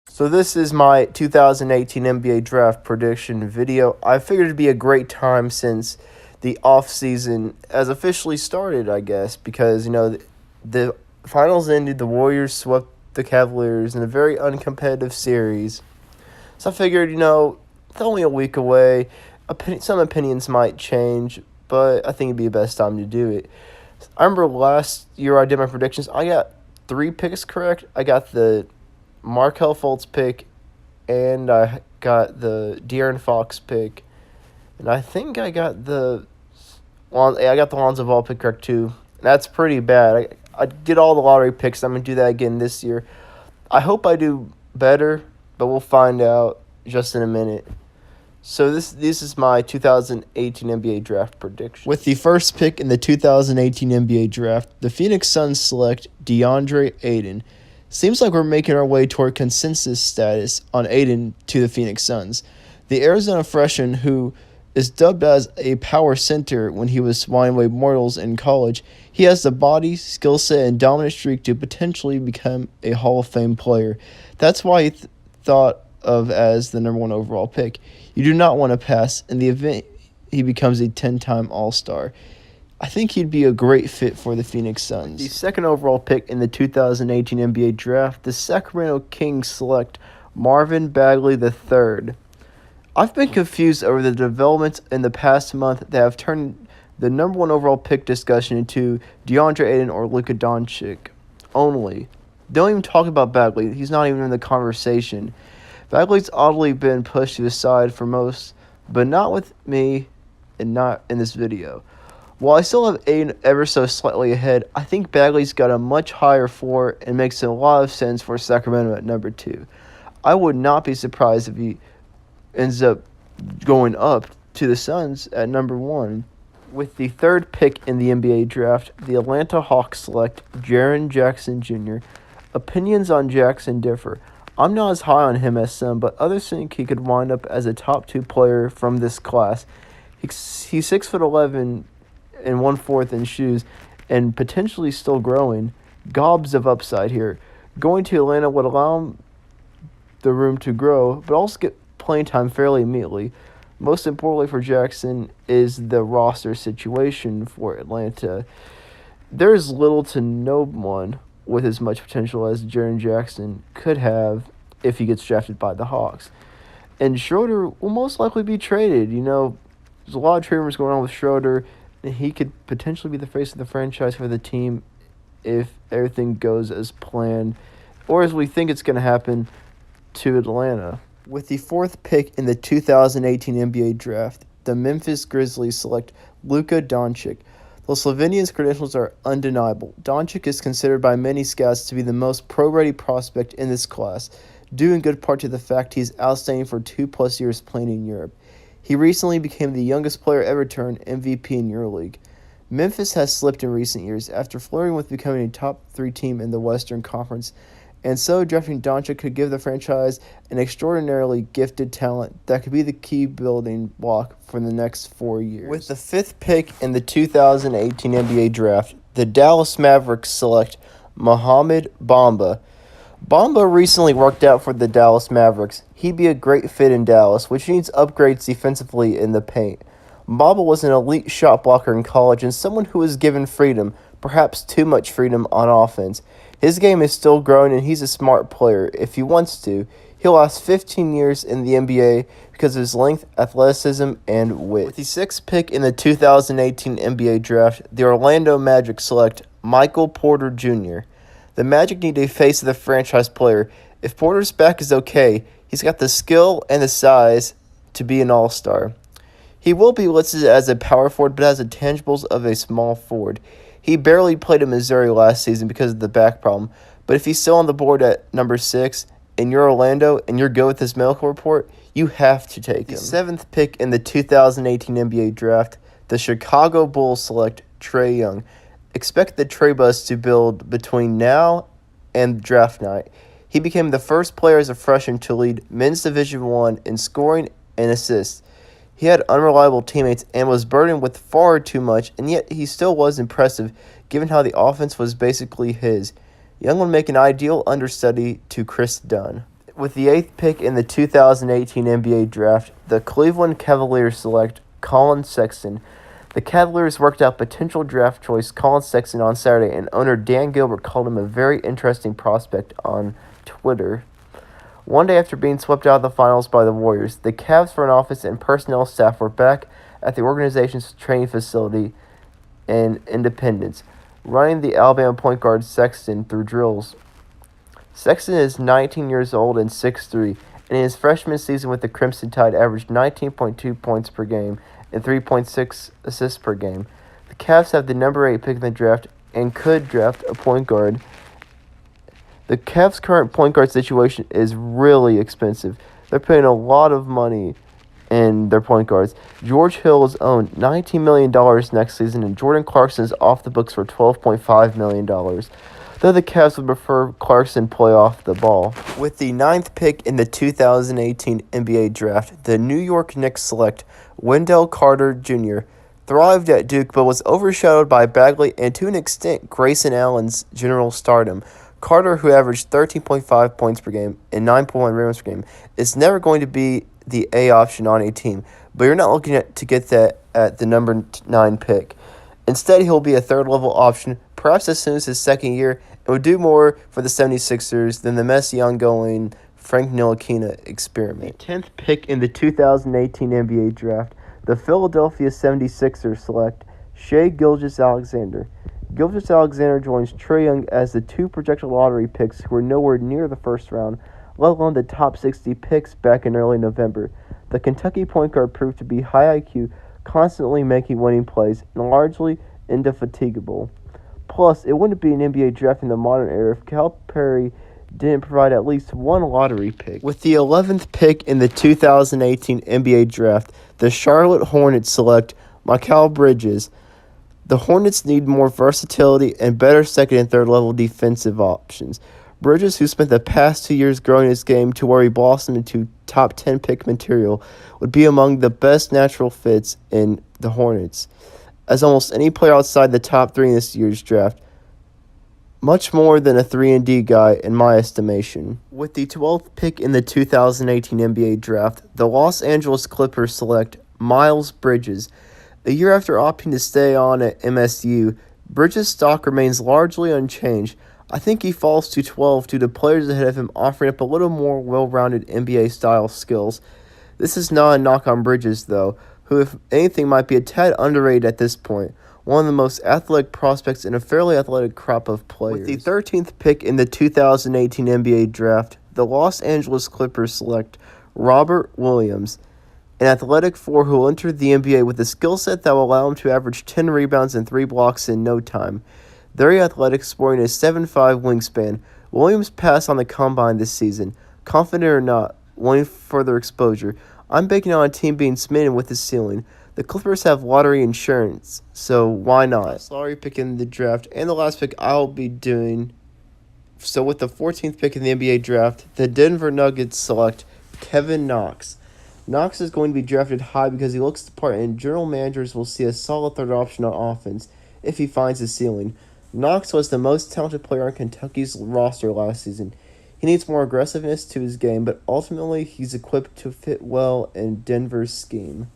So this is my 2018 NBA draft prediction video. I figured it'd be a great time since the offseason has officially started, I guess, because the finals ended, the Warriors swept the Cavaliers in a very uncompetitive series. So I figured, it's only a week away. Some opinions might change, but I think it'd be the best time to do it. I remember last year I did my predictions. I got 3 picks correct. I got the Markelle Fultz pick, and I got the De'Aaron Fox pick, and I think I got the Lonzo Ball pick correct too. That's pretty bad. I did all the lottery picks. I'm gonna do that again this year. I hope I do better, but we'll find out just in a minute. So this is my 2018 NBA draft prediction. With the first pick in the 2018 NBA draft, the Phoenix Suns select DeAndre Ayton. Seems like we're making our way toward consensus status on Ayton to the Phoenix Suns. The Arizona freshman, who is dubbed as a power center when he was swatting away mortals in college, he has the body, skill set, and dominant streak to potentially become a Hall of Fame player. That's why he thought of as the number 1 overall pick. You do not want to pass in the event he becomes a 10-time All-Star. I think he'd be a great fit for the Phoenix Suns. The second overall pick in the 2018 NBA draft, the Sacramento Kings select Marvin Bagley III. I've been confused over the developments in the past month that have turned the number 1 overall pick discussion into DeAndre Ayton or Luka Doncic only. Don't even talk about Bagley. He's not even in the conversation. Bagley's oddly been pushed to the side for most, but not with me and not in this video. While I still have Ayton ever so slightly ahead, I think Bagley's got a much higher floor and makes a lot of sense for Sacramento at number 2. I would not be surprised if he ends up going up to the Suns at number 1. With the third pick in the NBA draft, the Atlanta Hawks select Jaren Jackson Jr. Opinions on Jackson differ. I'm not as high on him as some, but others think he could wind up as a top 2 player from this class. He's 6'11" and 1/4 in shoes, and potentially still growing. Gobs of upside here. Going to Atlanta would allow him the room to grow, but also get playing time fairly immediately. Most importantly for Jackson is the roster situation for Atlanta. There is little to no one with as much potential as Jaren Jackson could have if he gets drafted by the Hawks. And Schroeder will most likely be traded. There's a lot of trade rumors going on with Schroeder, and he could potentially be the face of the franchise for the team if everything goes as planned, or as we think it's going to happen to Atlanta. With the fourth pick in the 2018 NBA draft, the Memphis Grizzlies select Luka Doncic. The Slovenian's credentials are undeniable. Doncic is considered by many scouts to be the most pro-ready prospect in this class, due in good part to the fact he's outstanding for 2+ years playing in Europe. He recently became the youngest player ever to earn MVP in EuroLeague. Memphis has slipped in recent years after flirting with becoming a top 3 team in the Western Conference, and so drafting Doncic could give the franchise an extraordinarily gifted talent that could be the key building block for the next 4 years. With the fifth pick in the 2018 NBA draft, the Dallas Mavericks select Mohamed Bamba. Bamba recently worked out for the Dallas Mavericks. He'd be a great fit in Dallas, which needs upgrades defensively in the paint. Bamba was an elite shot blocker in college and someone who was given freedom, perhaps too much freedom on offense. His game is still growing, and he's a smart player. If he wants to, he'll last 15 years in the NBA because of his length, athleticism, and width. With the sixth pick in the 2018 NBA draft, the Orlando Magic select Michael Porter Jr. The Magic need a face of the franchise player. If Porter's back is okay, he's got the skill and the size to be an all-star. He will be listed as a power forward, but has the tangibles of a small forward. He barely played in Missouri last season because of the back problem, but if he's still on the board at number 6, and you're Orlando, and you're good with this medical report, you have to take him. The seventh pick in the 2018 NBA draft, the Chicago Bulls select Trey Young. Expect the Trey buzz to build between now and draft night. He became the first player as a freshman to lead men's Division I in scoring and assists. He had unreliable teammates and was burdened with far too much, and yet he still was impressive given how the offense was basically his. Young would make an ideal understudy to Chris Dunn. With the 8th pick in the 2018 NBA Draft, the Cleveland Cavaliers select Collin Sexton. The Cavaliers worked out potential draft choice Collin Sexton on Saturday, and owner Dan Gilbert called him a very interesting prospect on Twitter. One day after being swept out of the finals by the Warriors, the Cavs front office and personnel staff were back at the organization's training facility in Independence, running the Alabama point guard Sexton through drills. Sexton is 19 years old and 6'3", and in his freshman season with the Crimson Tide averaged 19.2 points per game and 3.6 assists per game. The Cavs have the number 8 pick in the draft and could draft a point guard. The Cavs' current point guard situation is really expensive. They're paying a lot of money in their point guards. George Hill is owed $19 million next season, and Jordan Clarkson is off the books for $12.5 million. Though the Cavs would prefer Clarkson play off the ball. With the 9th pick in the 2018 NBA Draft, the New York Knicks select Wendell Carter Jr., thrived at Duke but was overshadowed by Bagley and to an extent Grayson Allen's general stardom. Carter, who averaged 13.5 points per game and 9.1 rebounds per game, is never going to be the A option on a team, but you're not looking to get that at the number 9 pick. Instead, he'll be a third-level option, perhaps as soon as his second year, and would do more for the 76ers than the messy ongoing Frank Ntilikina experiment. The 10th pick in the 2018 NBA Draft, the Philadelphia 76ers select Shai Gilgeous-Alexander. Gilgeous-Alexander joins Trey Young as the 2 projected lottery picks who were nowhere near the first round, let alone the top 60 picks back in early November. The Kentucky point guard proved to be high IQ, constantly making winning plays, and largely indefatigable. Plus, it wouldn't be an NBA draft in the modern era if Calipari didn't provide at least one lottery pick. With the 11th pick in the 2018 NBA Draft, the Charlotte Hornets select Myles Bridges. The Hornets need more versatility and better second and third level defensive options. Bridges, who spent the past 2 years growing his game to where he blossomed into top 10 pick material, would be among the best natural fits in the Hornets, as almost any player outside the top 3 in this year's draft. Much more than a 3-and-D guy, in my estimation. With the 12th pick in the 2018 NBA Draft, the Los Angeles Clippers select Myles Bridges. A year after opting to stay on at MSU, Bridges' stock remains largely unchanged. I think he falls to 12 due to players ahead of him offering up a little more well-rounded NBA-style skills. This is not a knock on Bridges, though, who, if anything, might be a tad underrated at this point. One of the most athletic prospects in a fairly athletic crop of players. With the 13th pick in the 2018 NBA Draft, the Los Angeles Clippers select Robert Williams, an athletic 4 who will enter the NBA with a skill set that will allow him to average 10 rebounds and 3 blocks in no time. Very athletic, sporting a 7'5" wingspan, Williams passed on the combine this season. Confident or not, wanting further exposure, I'm banking on a team being smitten with his ceiling. The Clippers have lottery insurance, so why not? Last lottery pick in the draft, and the last pick I'll be doing. So with the 14th pick in the NBA Draft, the Denver Nuggets select Kevin Knox. Knox is going to be drafted high because he looks the part, and general managers will see a solid third option on offense if he finds his ceiling. Knox was the most talented player on Kentucky's roster last season. He needs more aggressiveness to his game, but ultimately he's equipped to fit well in Denver's scheme.